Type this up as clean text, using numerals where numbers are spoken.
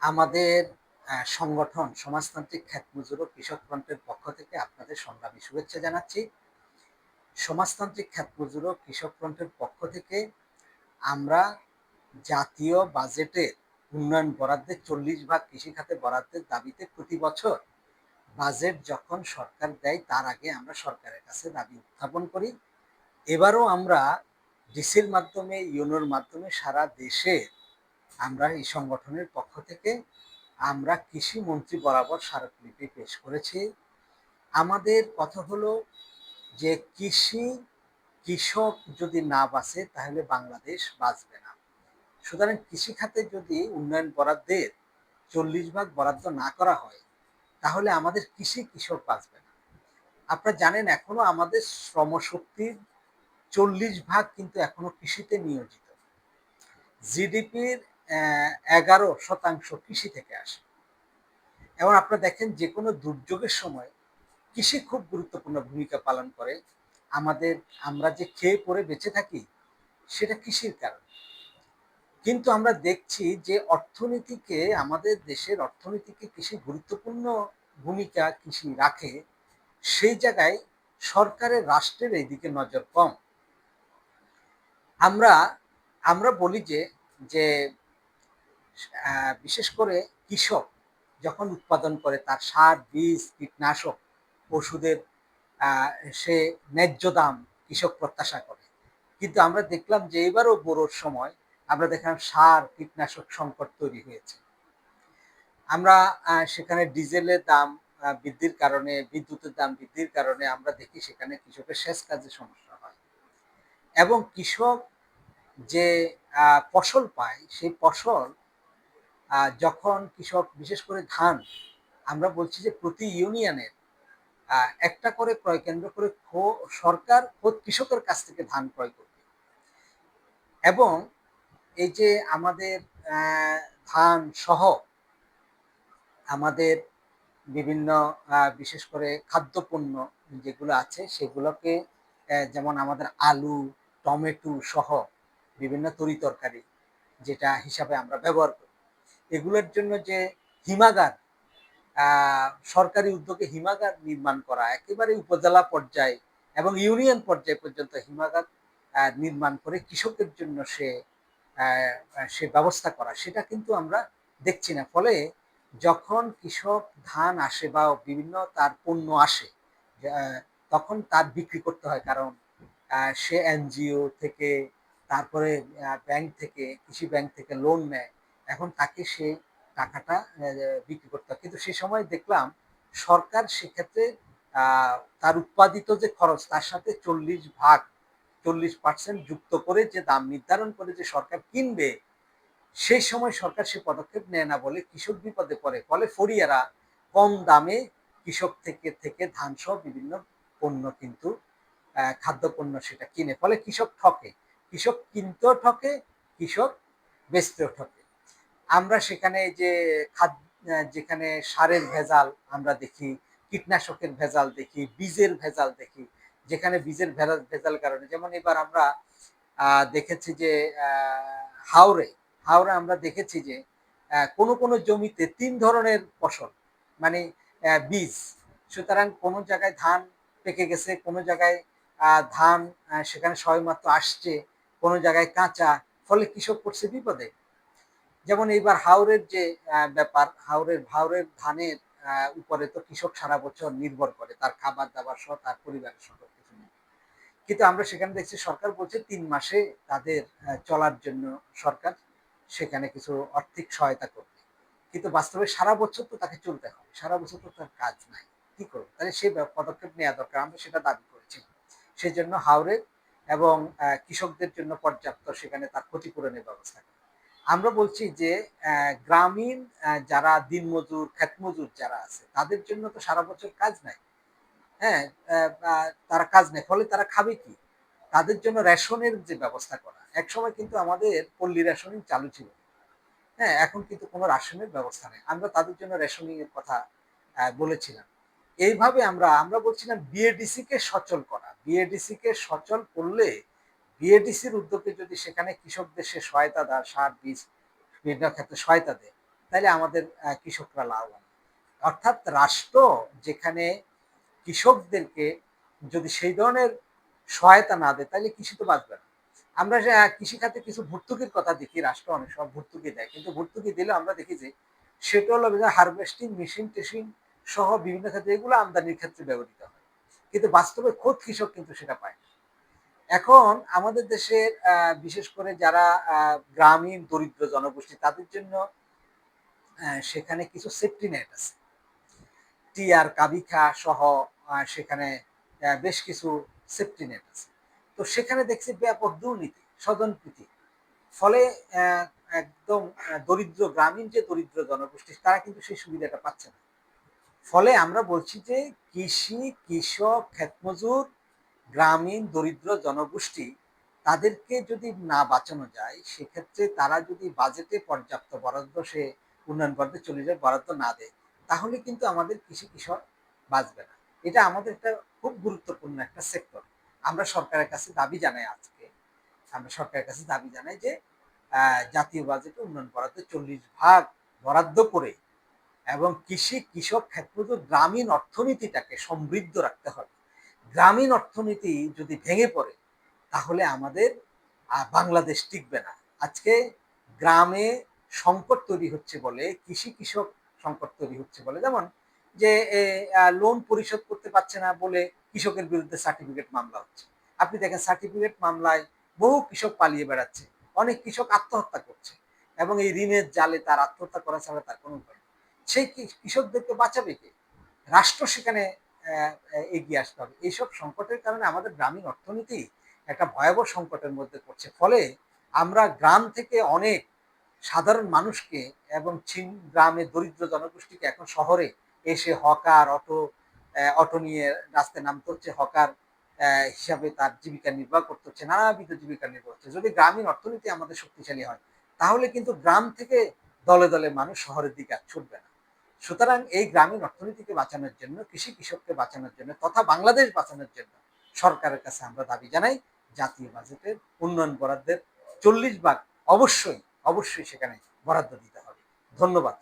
আমাদের সংগঠন সমাজতান্ত্রিক খ্যাত মজুর ও কৃষক ফ্রন্টের পক্ষ থেকে আপনাদের সংগ্রামী শুভেচ্ছা জানাচ্ছি। সমাজতান্ত্রিক খ্যাত মজুর ও কৃষক ফ্রন্টের পক্ষ থেকে আমরা জাতীয় বাজেটের উন্নয়ন বরাদ্দের 40 ভাগ কৃষি খাতে বরাদ্দের দাবিতে প্রতি বছর বাজেট যখন সরকার দেয় তার আগে আমরা সরকারের কাছে দাবি উত্থাপন করি। এবারও আমরা ডিসির মাধ্যমে, ইউনোর মাধ্যমে সারা দেশে আমরা এই সংগঠনের পক্ষ থেকে আমরা কৃষি মন্ত্রী বরাবর স্মারকলিপি পেশ করেছি। আমাদের কথা হলো যে কৃষক যদি না বাঁচে তাহলে বাংলাদেশ বাঁচবে না। সুতরাং কৃষি খাতে যদি উন্নয়ন বরাদ্দের 40 ভাগ বরাদ্দ না করা হয় তাহলে আমাদের কৃষক বাঁচবে না। আপনারা জানেন এখনো আমাদের শ্রমশক্তির 40 ভাগ কিন্তু এখনো কৃষিতে নিয়োজিত। জিডিপির 11% কৃষি থেকে আসে। এবং আপনারা দেখেন যে কোনো দুর্যোগের সময় কৃষি খুব গুরুত্বপূর্ণ ভূমিকা পালন করে। আমরা যে খেয়ে পরে বেঁচে থাকি সেটা কৃষির কারণে। কিন্তু আমরা দেখছি যে আমাদের দেশের অর্থনীতিকে কৃষি গুরুত্বপূর্ণ ভূমিকা কৃষি রাখে, সেই জায়গায় সরকারের রাষ্ট্রের এইদিকে নজর কম। আমরা আমরা বলি যে বিশেষ করে কৃষক যখন উৎপাদন করে তার সার, বীজ, কীটনাশক, ওষুধের সে ন্যায্য দাম কৃষক প্রত্যাশা করে। কিন্তু আমরা দেখলাম যে এবারও বোরোর সময় আমরা দেখলাম সার, কীটনাশক সংকট তৈরি হয়েছে। আমরা সেখানে ডিজেলের দাম বৃদ্ধির কারণে, বিদ্যুতের দাম বৃদ্ধির কারণে আমরা দেখি সেখানে কৃষকের সেচ কাজে সমস্যা হয়। এবং কৃষক যে ফসল পায় সেই ফসল যখন কৃষক বিশেষ করে ধান, আমরা বলছি যে প্রতি ইউনিয়নের একটা করে ক্রয় কেন্দ্র করে সরকার খোদ কৃষকের কাছ থেকে ধান ক্রয় করবে। এবং এই যে আমাদের ধান সহ আমাদের বিভিন্ন বিশেষ করে খাদ্যপণ্য যেগুলো আছে সেগুলোকে যেমন আমাদের আলু, টমেটো সহ বিভিন্ন তরিতরকারি যেটা হিসাবে আমরা ব্যবহার করি, এগুলোর জন্য যে হিমাগার, সরকারি উদ্যোগে হিমাগার নির্মাণ করা একেবারে উপজেলা পর্যায়ে এবং ইউনিয়ন পর্যায় পর্যন্ত হিমাগার নির্মাণ করে কৃষকের জন্য সে ব্যবস্থা করা, সেটা কিন্তু আমরা দেখছি না। ফলে যখন কৃষক ধান আসে বা বিভিন্ন তার পণ্য আসে তখন তার বিক্রি করতে হয়, কারণ সে এনজিও থেকে, তারপরে ব্যাংক থেকে, কৃষি ব্যাংক থেকে লোন নেয়। এখন তাকে সে টাকাটা বিক্রি করতে হয়। কিন্তু সে সময় দেখলাম সরকার সেক্ষেত্রে তার উৎপাদিত যে খরচ তার সাথে 40% যুক্ত করে যে দাম নির্ধারণ করে যে সরকার কিনবে, সেই সময় সরকার সে পদক্ষেপ নেয় না বলে কৃষক বিপদে পড়ে। ফলে ফরিয়ারা কম দামে কৃষক থেকে ধান সহ বিভিন্ন পণ্য কিন্তু খাদ্যপণ্য সেটা কিনে। ফলে কৃষক ঠকে, কৃষক কিনতেও ঠকে, কৃষক বেচতেও ঠকে। আমরা সেখানে যে যেখানে সারের ভেজাল আমরা দেখি, কীটনাশকের ভেজাল দেখি, বীজের ভেজাল দেখি, যেখানে বীজের ভেজাল কারণে, যেমন এবার আমরা দেখেছি যে হাওরে হাওরে আমরা দেখেছি যে কোনো জমিতে 3 ধরনের ফসল, মানে বীজ। সুতরাং কোনো জায়গায় ধান পেকে গেছে, কোনো জায়গায় ধান সেখানে সবেমাত্র আসছে, কোনো জায়গায় কাঁচা। ফলে কৃষক পড়ছে বিপদে। যেমন এইবার হাওরের যে ব্যাপার, হাওরের ধানের উপরে তো কৃষক সারা বছর নির্ভর করে তার খাবার দাবার সহ, তার পরিবারের সকল কিছু নিয়ে। কিন্তু আমরা সেখানে দেখছি সরকার বলছে 3 মাসে তাদের চলার জন্য সরকার সেখানে কিছু আর্থিক সহায়তা করবে। কিন্তু বাস্তবে সারা বছর তো তাকে চলতে হবে, সারা বছর তো তার কাজ নাই, কি করবে? তাহলে সেই পদক্ষেপ নেওয়া দরকার, আমরা সেটা দাবি করেছি। সেই জন্য হাওরে এবং কৃষকদের জন্য পর্যাপ্ত সেখানে তার ক্ষতিপূরণের ব্যবস্থা করা। আমরা বলছি যে গ্রামীণ যারা দিনমজুর, ক্ষেতমজুর যারা আছে তাদের জন্য তো সারা বছর কাজ নাই। হ্যাঁ, তারা কাজ নেই, ফলে তারা খাবে কি? তাদের জন্য রেশনের যে ব্যবস্থা করা। একসময় কিন্তু আমাদের পল্লী রেশনিং চালু ছিল। হ্যাঁ, এখন কিন্তু কোনো রাশনের ব্যবস্থা নেই। আমরা তাদের জন্য রেশনিং এর কথা বলেছিলাম। এইভাবে আমরা বলছিলাম বিএডিসি কে সচল করা। বিএডিসি কে সচল করলে বিএডিসির উদ্যোগে যদি সেখানে কৃষকদের সে সহায়তা দেয়, সার, বীজ বিভিন্ন ক্ষেত্রে সহায়তা দেয়, তাহলে আমাদের কৃষকরা লাভবান। অর্থাৎ রাষ্ট্র যেখানে কৃষকদেরকে যদি সেই ধরনের সহায়তা না দেয় তাহলে কৃষি তো বাঁচবে না। আমরা কৃষিখাতে কিছু ভর্তুকির কথা দেখি, রাষ্ট্র অনেক সময় ভর্তুকি দেয়, কিন্তু ভর্তুকি দিলেও আমরা দেখি যে সেটা হলো হারভেস্টিং মেশিন টেশিন সহ বিভিন্ন ক্ষেত্রে এগুলো আমদানির ক্ষেত্রে ব্যবহৃত হয়, কিন্তু বাস্তবে খোদ কৃষক কিন্তু সেটা পায় না। এখন আমাদের দেশের বিশেষ করে যারা গ্রামীণ দরিদ্র জনগোষ্ঠী তাদের জন্য সেখানে কিছু সেফটি নেট আছে, টিআর কাবিখা সহ সেখানে বেশ কিছু সেফটি নেট আছে। তো সেখানে দেখছি ব্যাপক দুর্নীতি, স্বজনপ্রীতি। ফলে একদম দরিদ্র গ্রামীণ যে দরিদ্র জনগোষ্ঠী তারা কিন্তু সেই সুবিধাটা পাচ্ছে না। ফলে আমরা বলছি যে কৃষি, কৃষক, ক্ষেতমজুর, গ্রামীণ দরিদ্র জনগোষ্ঠী তাদেরকে যদি না বাঁচানো যায়, সেক্ষেত্রে তারা যদি বাজেটে পর্যাপ্ত বরাদ্দ সে উন্নয়ন বরাদ্দে চলে যায়, বরাদ্দ না দেয়, তাহলে কিন্তু আমাদের কৃষি কৃষক বাঁচবে না। এটা আমাদের একটা খুব গুরুত্বপূর্ণ একটা সেক্টর। আমরা সরকারের কাছে দাবি জানাই, আজকে আমরা সরকারের কাছে দাবি জানাই যে জাতীয় বাজেটে উন্নয়ন বরাদ্দে 40% বরাদ্দ করে এবং কৃষি, কৃষক, ক্ষেতমজুর, গ্রামীণ অর্থনীতিটাকে সমৃদ্ধ রাখতে হবে। গ্রামীণ অর্থনীতি যদি ভেঙে পড়ে তাহলে আমাদের বাংলাদেশ টিকবে না। আজকে গ্রামে সংকট তৈরি হচ্ছে বলে, কৃষি কৃষক সংকট তৈরি হচ্ছে বলে, যেমন যে লোন পরিশোধ করতে পারছে না বলে কৃষকের বিরুদ্ধে সার্টিফিকেট মামলা হচ্ছে। আপনি দেখেন সার্টিফিকেট মামলায় বহু কৃষক পালিয়ে বেড়াচ্ছে, অনেক কৃষক আত্মহত্যা করছে এবং এই ঋণের জালে তার আত্মহত্যা করা ছাড়া তার কোনো উপায় নেই। সেই কৃষকদেরকে বাঁচাবে কে? রাষ্ট্র সেখানে এগিয়ে আসতে হবে। এইসব সংকটের কারণে আমাদের গ্রামীণ অর্থনীতি একটা ভয়াবহ সংকটের মধ্যে পড়ছে। ফলে আমরা গ্রাম থেকে অনেক সাধারণ মানুষকে এবং গ্রামের দরিদ্র জনগোষ্ঠীকে এখন শহরে এসে হকার, অটো নিয়ে রাস্তায় নামতে হচ্ছে, হকার হিসাবে তার জীবিকা নির্বাহ করতে হচ্ছে, নানাবিধ জীবিকা নির্বাহ হচ্ছে। যদি গ্রামীণ অর্থনীতি আমাদের শক্তিশালী হয় তাহলে কিন্তু গ্রাম থেকে দলে দলে মানুষ শহরের দিকে আর ছুটবে না। সুতরাং এই গ্রামীণ অর্থনীতিকে বাঁচানোর জন্য, কৃষি কৃষককে বাঁচানোর জন্য তথা বাংলাদেশ বাঁচানোর জন্য সরকারের কাছে আমরা দাবি জানাই জাতীয় বাজেটের উন্নয়ন বরাদ্দের 40% অবশ্যই অবশ্যই সেখানে বরাদ্দ দিতে হবে। ধন্যবাদ।